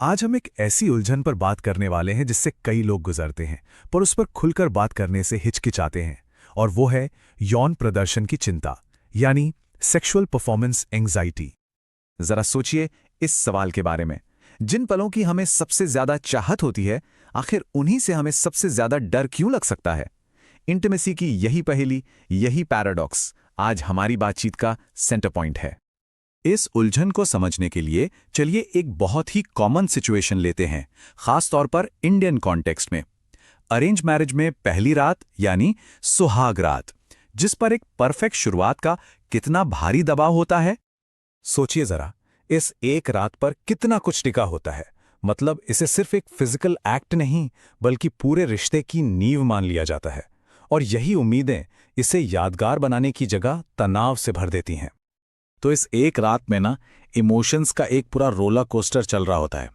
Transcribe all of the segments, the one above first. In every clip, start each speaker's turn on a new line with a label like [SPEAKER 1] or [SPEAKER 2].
[SPEAKER 1] आज हम एक ऐसी उलझन पर बात करने वाले हैं जिससे कई लोग गुजरते हैं, पर उस पर खुलकर बात करने से हिचकिचाते हैं। और वो है यौन प्रदर्शन की चिंता, यानी सेक्सुअल परफॉर्मेंस एंग्जाइटी।
[SPEAKER 2] जरा सोचिए इस सवाल के बारे में। जिन पलों की हमें सबसे ज्यादा चाहत होती है, आखिर उन्हीं से हमें सबसे ज्यादा डर क्यों लग सकता है? इंटिमेसी की यही पहेली, यही पैराडॉक्स आज हमारी बातचीत का सेंटर पॉइंट है। इस उलझन को समझने के लिए चलिए एक बहुत ही कॉमन सिचुएशन लेते हैं, खास तौर पर इंडियन कॉन्टेक्स्ट में। अरेंज मैरिज में पहली रात यानी सुहाग रात, जिस पर एक परफेक्ट शुरुआत का कितना भारी दबाव होता है।
[SPEAKER 1] सोचिए जरा, इस एक रात पर कितना कुछ टिका होता है। मतलब इसे सिर्फ एक फिजिकल एक्ट नहीं, बल्कि पूरे रिश्ते की नींव मान लिया जाता है। और यही उम्मीदें इसे यादगार बनाने की जगह तनाव से भर देती हैं।
[SPEAKER 3] तो इस एक रात में ना, इमोशंस का एक पूरा रोलर कोस्टर चल रहा होता है।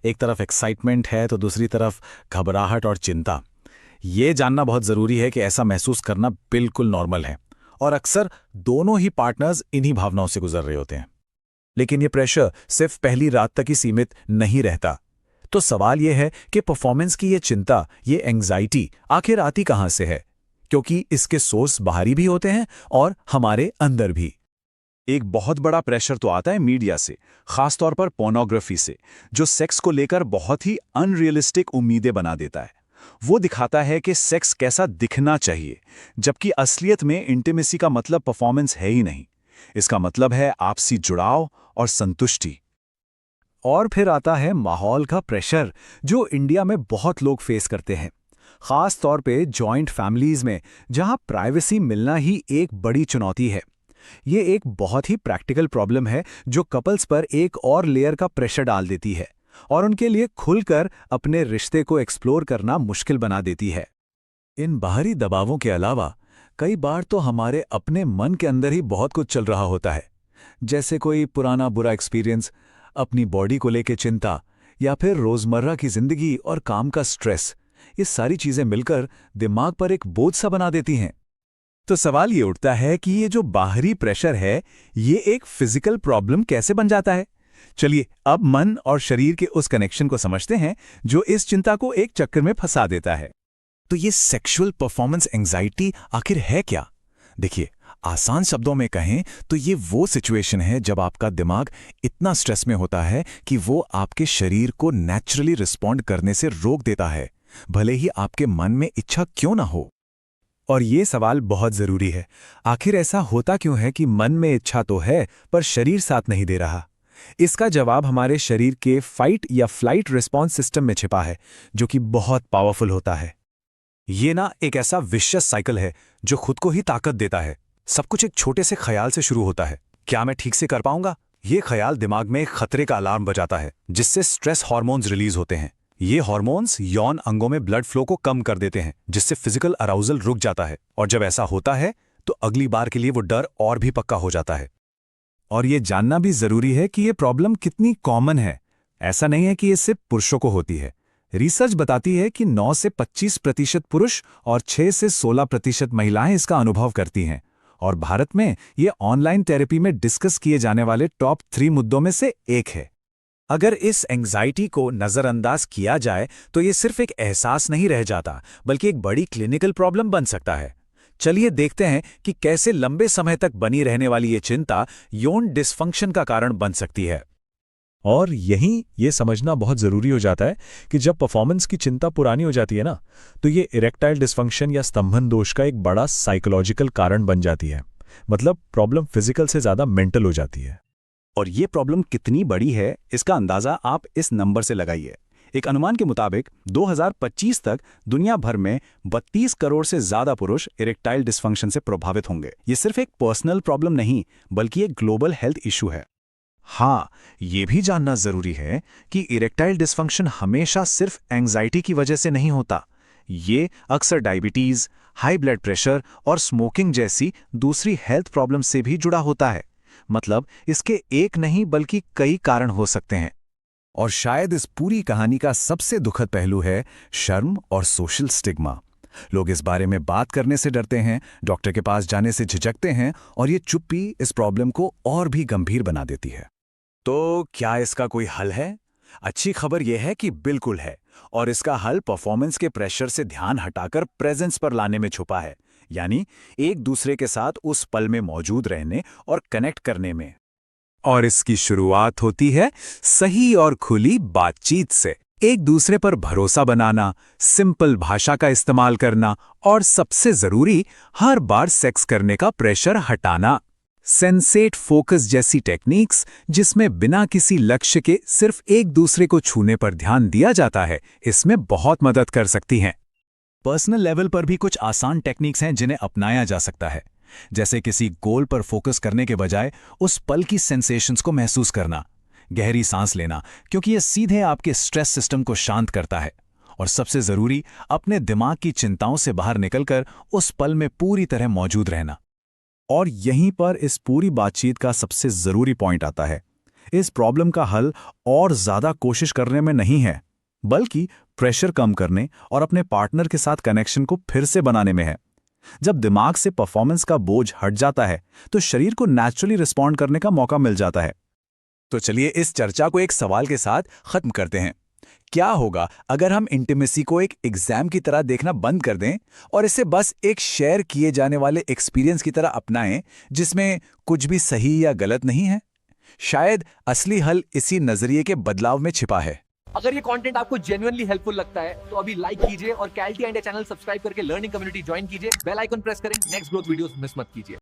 [SPEAKER 3] एक तरफ एक्साइटमेंट है तो दूसरी तरफ घबराहट और चिंता। ये जानना बहुत ज़रूरी है कि ऐसा महसूस करना बिल्कुल नॉर्मल है, और अक्सर दोनों ही पार्टनर्स इन्हीं भावनाओं से गुजर रहे होते हैं।
[SPEAKER 1] लेकिन ये प्रेशर सिर्फ पहली रात तक ही सीमित नहीं रहता। तो सवाल ये है कि परफॉर्मेंस की ये चिंता, ये एंग्जाइटी आखिर आती कहाँ से है? क्योंकि इसके सोर्स बाहरी भी होते हैं और हमारे अंदर भी।
[SPEAKER 2] एक बहुत बड़ा प्रेशर तो आता है मीडिया से, खासतौर पर पोर्नोग्राफी से, जो सेक्स को लेकर बहुत ही अनरियलिस्टिक उम्मीदें बना देता है। वो दिखाता है कि सेक्स कैसा दिखना चाहिए, जबकि असलियत में इंटीमेसी का मतलब परफॉर्मेंस है ही नहीं। इसका मतलब है आपसी जुड़ाव और संतुष्टि।
[SPEAKER 1] और फिर आता है माहौल का प्रेशर, जो इंडिया में बहुत लोग फेस करते हैं, खास तौर पे जॉइंट फैमिलीज में, जहां प्राइवेसी मिलना ही एक बड़ी चुनौती है। ये एक बहुत ही प्रैक्टिकल प्रॉब्लम है जो कपल्स पर एक और लेयर का प्रेशर डाल देती है और उनके लिए खुलकर अपने रिश्ते को एक्सप्लोर करना मुश्किल बना देती है। इन बाहरी दबावों के अलावा कई बार तो हमारे अपने मन के अंदर ही बहुत कुछ चल रहा होता है, जैसे कोई पुराना बुरा एक्सपीरियंस, अपनी बॉडी को लेकर चिंता, या फिर रोजमर्रा की जिंदगी और काम का स्ट्रेस। ये सारी चीजें मिलकर दिमाग पर एक बोझ सा बना देती हैं। तो सवाल ये उठता है कि ये जो बाहरी प्रेशर है, ये एक फिजिकल प्रॉब्लम कैसे बन जाता है? चलिए अब मन और शरीर के उस कनेक्शन को समझते हैं जो इस चिंता को एक चक्कर में फंसा देता है। तो ये सेक्सुअल परफॉर्मेंस एंग्जाइटी आखिर है क्या? देखिए, आसान शब्दों में कहें तो ये वो सिचुएशन है जब आपका दिमाग इतना स्ट्रेस में होता है कि वो आपके शरीर को नेचुरली रिस्पॉन्ड करने से रोक देता है, भले ही आपके मन में इच्छा क्यों ना हो। और ये सवाल बहुत जरूरी है, आखिर ऐसा होता क्यों है कि मन में इच्छा तो है पर शरीर साथ नहीं दे रहा? इसका जवाब हमारे शरीर के फाइट या फ्लाइट रिस्पॉन्स सिस्टम में छिपा है, जो कि बहुत पावरफुल होता है। ये ना एक ऐसा विशियस साइकिल है जो खुद को ही ताकत देता है। सब कुछ एक छोटे से ख्याल से शुरू होता है, क्या मैं ठीक से कर पाऊंगा? ये ख्याल दिमाग में एक खतरे का अलार्म बजाता है, जिससे स्ट्रेस हार्मोन्स रिलीज होते हैं। ये हार्मोन्स यौन अंगों में ब्लड फ्लो को कम कर देते हैं, जिससे फिजिकल अराउजल रुक जाता है। और जब ऐसा होता है तो अगली बार के लिए वो डर और भी पक्का हो जाता है। और ये जानना भी जरूरी है कि ये प्रॉब्लम कितनी कॉमन है। ऐसा नहीं है कि ये सिर्फ पुरुषों को होती है। रिसर्च बताती है कि 9 से 25% पुरुष और 6 से 16% महिलाएं इसका अनुभव करती हैं। और भारत में ये ऑनलाइन थेरेपी में डिस्कस किए जाने वाले टॉप 3 मुद्दों में से एक है। अगर इस एंग्जाइटी को नज़रअंदाज किया जाए तो ये सिर्फ एक एहसास नहीं रह जाता, बल्कि एक बड़ी क्लिनिकल प्रॉब्लम बन सकता है। चलिए देखते हैं कि कैसे लंबे समय तक बनी रहने वाली ये चिंता यौन डिसफंक्शन का कारण बन सकती है। और यहीं ये समझना बहुत ज़रूरी हो जाता है कि जब परफॉर्मेंस की चिंता पुरानी हो जाती है ना, तो ये इरेक्टाइल डिसफंक्शन या स्तंभन दोष का एक बड़ा साइकोलॉजिकल कारण बन जाती है। मतलब प्रॉब्लम फिजिकल से ज़्यादा मेंटल हो जाती है।
[SPEAKER 2] और ये प्रॉब्लम कितनी बड़ी है, इसका अंदाजा आप इस नंबर से लगाइए। एक अनुमान के मुताबिक 2025 तक दुनिया भर में 32 करोड़ से ज्यादा पुरुष इरेक्टाइल डिसफंक्शन से प्रभावित होंगे। ये सिर्फ एक पर्सनल प्रॉब्लम नहीं, बल्कि एक ग्लोबल हेल्थ इशू है। हाँ, ये भी जानना जरूरी है कि इरेक्टाइल डिसफंक्शन हमेशा सिर्फ एंग्जाइटी की वजह से नहीं होता। ये अक्सर डायबिटीज, हाई ब्लड प्रेशर और स्मोकिंग जैसी दूसरी हेल्थ प्रॉब्लम से भी जुड़ा होता है। मतलब इसके एक नहीं बल्कि कई कारण हो सकते हैं। और शायद इस पूरी कहानी का सबसे दुखद पहलू है शर्म और सोशल स्टिग्मा। लोग इस बारे में बात करने से डरते हैं, डॉक्टर के पास जाने से झिझकते हैं, और ये चुप्पी इस प्रॉब्लम को और भी गंभीर बना देती है। तो क्या इसका कोई हल है? अच्छी खबर यह है कि बिल्कुल है, और इसका हल परफॉर्मेंस के प्रेशर से ध्यान हटाकर प्रेजेंस पर लाने में छुपा है, यानी एक दूसरे के साथ उस पल में मौजूद रहने और कनेक्ट करने में।
[SPEAKER 1] और इसकी शुरुआत होती है सही और खुली बातचीत से। एक दूसरे पर भरोसा बनाना, सिंपल भाषा का इस्तेमाल करना और सबसे जरूरी, हर बार सेक्स करने का प्रेशर हटाना। सेंसेट फोकस जैसी टेक्निक्स, जिसमें बिना किसी लक्ष्य के सिर्फ एक दूसरे को छूने पर ध्यान दिया जाता है, इसमें बहुत मदद कर सकती हैं।
[SPEAKER 2] पर्सनल लेवल पर भी कुछ आसान टेक्निक्स हैं जिन्हें अपनाया जा सकता है, जैसे किसी गोल पर फोकस करने के बजाय उस पल की सेंसेशंस को महसूस करना, गहरी सांस लेना, क्योंकि यह सीधे आपके स्ट्रेस सिस्टम को शांत करता है, और सबसे जरूरी, अपने दिमाग की चिंताओं से बाहर निकलकर उस पल में पूरी तरह मौजूद रहना।
[SPEAKER 3] और यहीं पर इस पूरी बातचीत का सबसे जरूरी पॉइंट आता है। इस प्रॉब्लम का हल और ज्यादा कोशिश करने में नहीं है, बल्कि प्रेशर कम करने और अपने पार्टनर के साथ कनेक्शन को फिर से बनाने में है। जब दिमाग से परफॉर्मेंस का बोझ हट जाता है तो शरीर को नेचुरली रिस्पॉन्ड करने का मौका मिल जाता है।
[SPEAKER 2] तो चलिए इस चर्चा को एक सवाल के साथ खत्म करते हैं। क्या होगा अगर हम इंटीमेसी को एक एग्जाम की तरह देखना बंद कर दें और इसे बस एक शेयर किए जाने वाले एक्सपीरियंस की तरह अपनाएं, जिसमें कुछ भी सही या गलत नहीं है? शायद असली हल इसी नजरिए के बदलाव में छिपा है।
[SPEAKER 4] अगर ये कंटेंट आपको जेन्युइनली हेल्पफुल लगता है तो अभी लाइक कीजिए और कैलटी इंडिया चैनल सब्सक्राइब करके लर्निंग कम्युनिटी ज्वाइन कीजिए। बेल आइकन प्रेस करें, नेक्स्ट ग्रोथ वीडियोस मिस मत कीजिए।